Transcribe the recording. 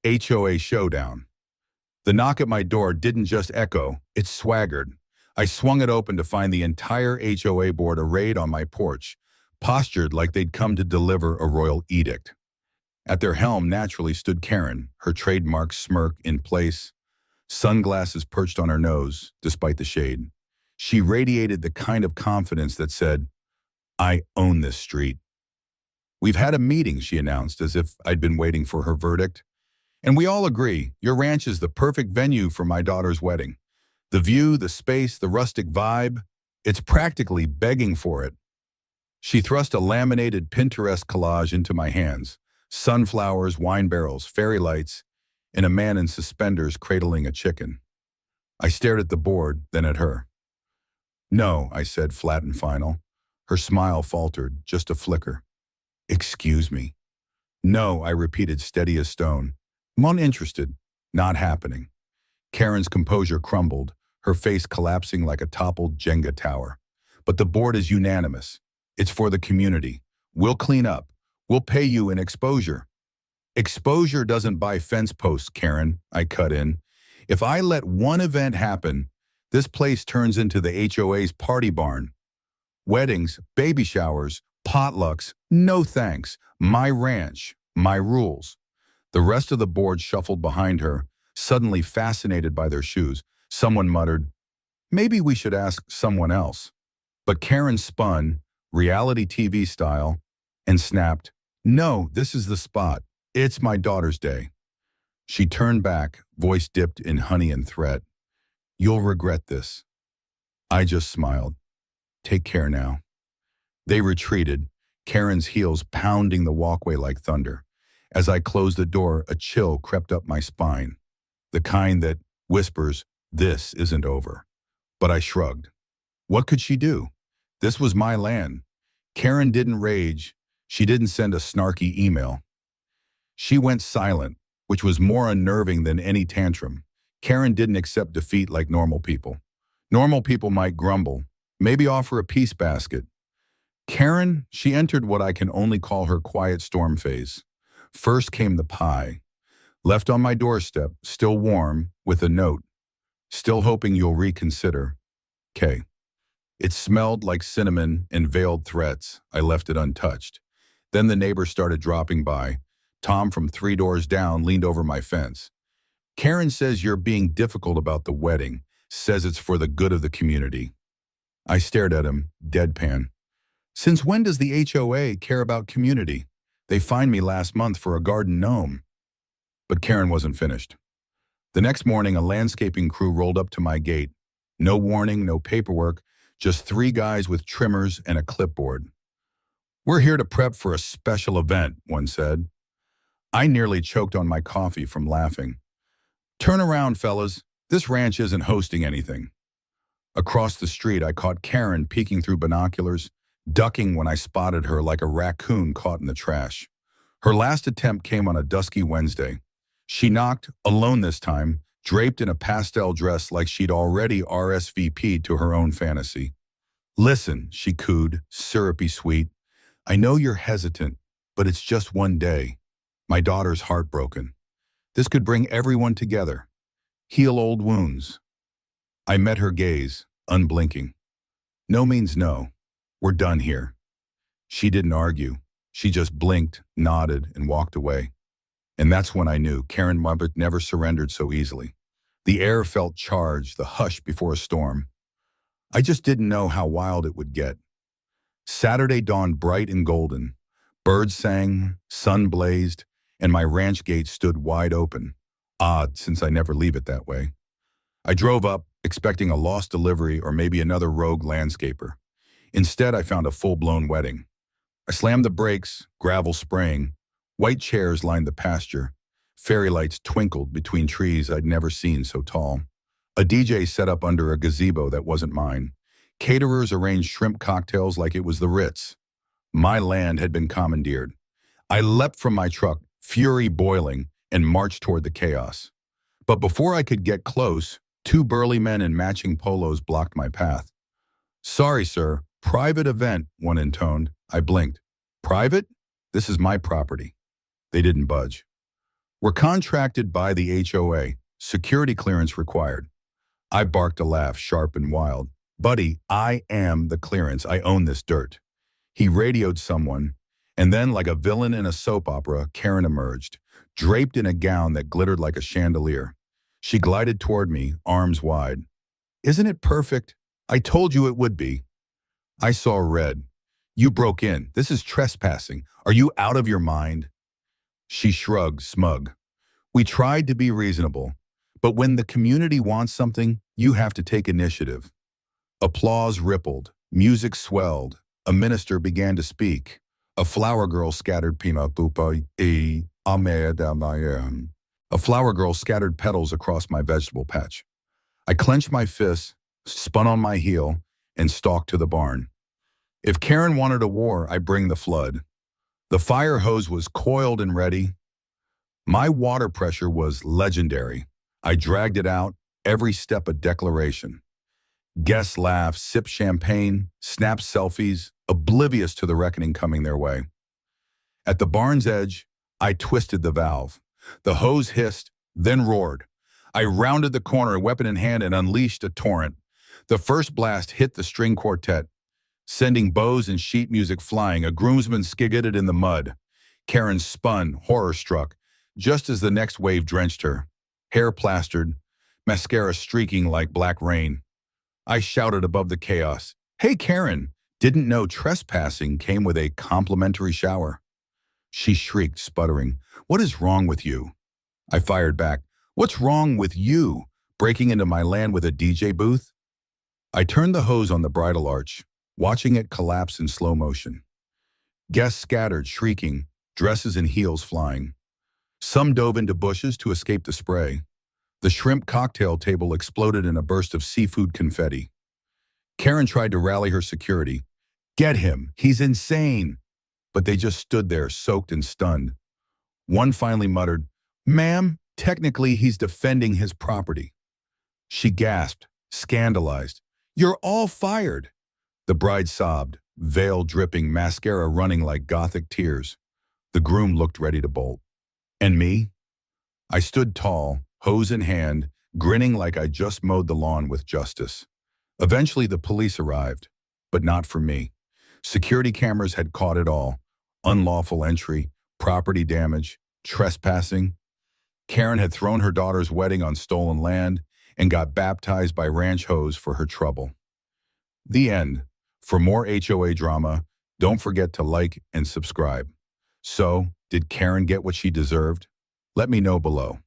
HOA showdown. The knock at my door didn't just echo, it swaggered. I swung it open to find the entire HOA board arrayed on my porch, postured like they'd come to deliver a royal edict. At their helm naturally stood Karen, her trademark smirk in place, sunglasses perched on her nose, despite the shade. She radiated the kind of confidence that said, "I own this street." "We've had a meeting," she announced, as if I'd been waiting for her verdict. "And we all agree, your ranch is the perfect venue for my daughter's wedding. The view, the space, the rustic vibe, it's practically begging for it." She thrust a laminated Pinterest collage into my hands. Sunflowers, wine barrels, fairy lights, and a man in suspenders cradling a chicken. I stared at the board, then at her. "No," I said, flat and final. Her smile faltered, just a flicker. "Excuse me." "No," I repeated, steady as stone. "I'm uninterested. Not happening." Karen's composure crumbled, her face collapsing like a toppled Jenga tower. "But the board is unanimous. It's for the community. We'll clean up. We'll pay you in exposure." "Exposure doesn't buy fence posts, Karen," I cut in. "If I let one event happen, this place turns into the HOA's party barn. Weddings, baby showers, potlucks, no thanks. My ranch, my rules." The rest of the board shuffled behind her, suddenly fascinated by their shoes. Someone muttered, "Maybe we should ask someone else." But Karen spun, reality TV style, and snapped, "No, this is the spot. It's my daughter's day." She turned back, voice dipped in honey and threat. "You'll regret this." I just smiled. "Take care now." They retreated, Karen's heels pounding the walkway like thunder. As I closed the door, a chill crept up my spine, the kind that whispers, "This isn't over." But I shrugged. What could she do? This was my land. Karen didn't rage. She didn't send a snarky email. She went silent, which was more unnerving than any tantrum. Karen didn't accept defeat like normal people. Normal people might grumble, maybe offer a peace basket. Karen, she entered what I can only call her quiet storm phase. First came the pie, left on my doorstep, still warm, with a note. "Still hoping you'll reconsider. K." It smelled like cinnamon and veiled threats. I left it untouched. Then the neighbors started dropping by. Tom from 3 doors down leaned over my fence. "Karen says you're being difficult about the wedding, says it's for the good of the community." I stared at him, deadpan. Since when does the HOA care about community? They fined me last month for a garden gnome. But Karen wasn't finished. The next morning, a landscaping crew rolled up to my gate. No warning, no paperwork, just 3 guys with trimmers and a clipboard. "We're here to prep for a special event," one said. I nearly choked on my coffee from laughing. "Turn around, fellas. This ranch isn't hosting anything." Across the street, I caught Karen peeking through binoculars, ducking when I spotted her like a raccoon caught in the trash. Her last attempt came on a dusky Wednesday. She knocked, alone this time, draped in a pastel dress like she'd already RSVP'd to her own fantasy. "Listen," she cooed, syrupy sweet. "I know you're hesitant, but it's just one day. My daughter's heartbroken. This could bring everyone together. Heal old wounds." I met her gaze, unblinking. No means no. We're done here. She didn't argue. She just blinked, nodded, and walked away. And that's when I knew Karen Muppet never surrendered so easily. The air felt charged, the hush before a storm. I just didn't know how wild it would get. Saturday dawned bright and golden. Birds sang, sun blazed, and my ranch gate stood wide open. Odd, since I never leave it that way. I drove up, expecting a lost delivery or maybe another rogue landscaper. Instead, I found a full-blown wedding. I slammed the brakes, gravel spraying. White chairs lined the pasture. Fairy lights twinkled between trees I'd never seen so tall. A DJ set up under a gazebo that wasn't mine. Caterers arranged shrimp cocktails like it was the Ritz. My land had been commandeered. I leapt from my truck, fury boiling, and marched toward the chaos. But before I could get close, 2 burly men in matching polos blocked my path. "Sorry, sir. Private event," one intoned. I blinked. "Private? This is my property." They didn't budge. We're contracted by the HOA. Security clearance required. I barked a laugh, sharp and wild. Buddy, I am the clearance. I own this dirt. He radioed someone, and then, like a villain in a soap opera, Karen emerged, draped in a gown that glittered like a chandelier. She glided toward me, arms wide. Isn't it perfect? I told you it would be. I saw red. You broke in. This is trespassing. Are you out of your mind? She shrugged, smug. We tried to be reasonable, but when the community wants something, you have to take initiative. Applause rippled. Music swelled. A minister began to speak. A flower girl scattered A flower girl scattered petals across my vegetable patch. I clenched my fists, spun on my heel, and stalked to the barn. If Karen wanted a war, I'd bring the flood. The fire hose was coiled and ready. My water pressure was legendary. I dragged it out, every step a declaration. Guests laughed, sipped champagne, snapped selfies, oblivious to the reckoning coming their way. At the barn's edge, I twisted the valve. The hose hissed, then roared. I rounded the corner, weapon in hand, and unleashed a torrent. The first blast hit the string quartet, sending bows and sheet music flying. A groomsman skidded in the mud. Karen spun, horror-struck, just as the next wave drenched her. Hair plastered, mascara streaking like black rain. I shouted above the chaos, "Hey, Karen, didn't know trespassing came with a complimentary shower." She shrieked, sputtering, "What is wrong with you?" I fired back, "What's wrong with you, breaking into my land with a DJ booth?" I turned the hose on the bridal arch, watching it collapse in slow motion. Guests scattered, shrieking, dresses and heels flying. Some dove into bushes to escape the spray. The shrimp cocktail table exploded in a burst of seafood confetti. Karen tried to rally her security. "Get him! He's insane!" But they just stood there, soaked and stunned. One finally muttered, "Ma'am, technically he's defending his property." She gasped, scandalized. "You're all fired!" The bride sobbed, veil dripping, mascara running like gothic tears. The groom looked ready to bolt. And me? I stood tall, hose in hand, grinning like I just mowed the lawn with justice. Eventually the police arrived, but not for me. Security cameras had caught it all. Unlawful entry, property damage, trespassing. Karen had thrown her daughter's wedding on stolen land and got baptized by ranch hoes for her trouble. The end. For more HOA drama, don't forget to like and subscribe. So, did Karen get what she deserved? Let me know below.